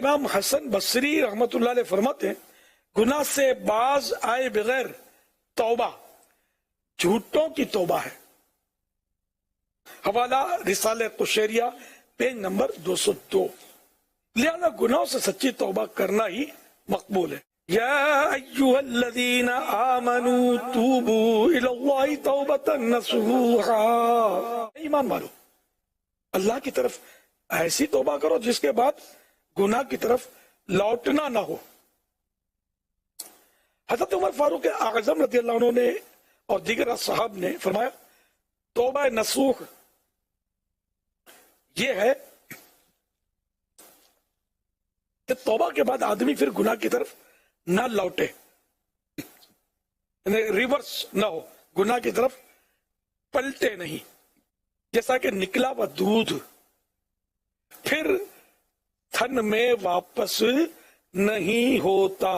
امام حسن بصری رحمت اللہ علیہ فرماتے ہیں گناہ سے باز آئے بغیر توبہ جھوٹوں کی توبہ ہے. حوالہ رسالہ قشیریہ پیج نمبر 202. لہذا گناہوں سے سچی توبہ کرنا ہی مقبول ہے. یا ایھا الذین آمنوا توبوا الی اللہ توبۃ نصوحا. ایمان والو اللہ کی طرف ایسی توبہ کرو جس کے بعد گناہ کی طرف لوٹنا نہ ہو. حضرت عمر فاروق اعظم رضی اللہ عنہ نے اور دیگر صحاب نے فرمایا توبہ نصوح یہ ہے کہ توبہ کے بعد آدمی پھر گناہ کی طرف نہ لوٹے، ریورس نہ ہو، گناہ کی طرف پلٹے نہیں. جیسا کہ نکلا ہوا دودھ پھر تھن میں واپس نہیں ہوتا.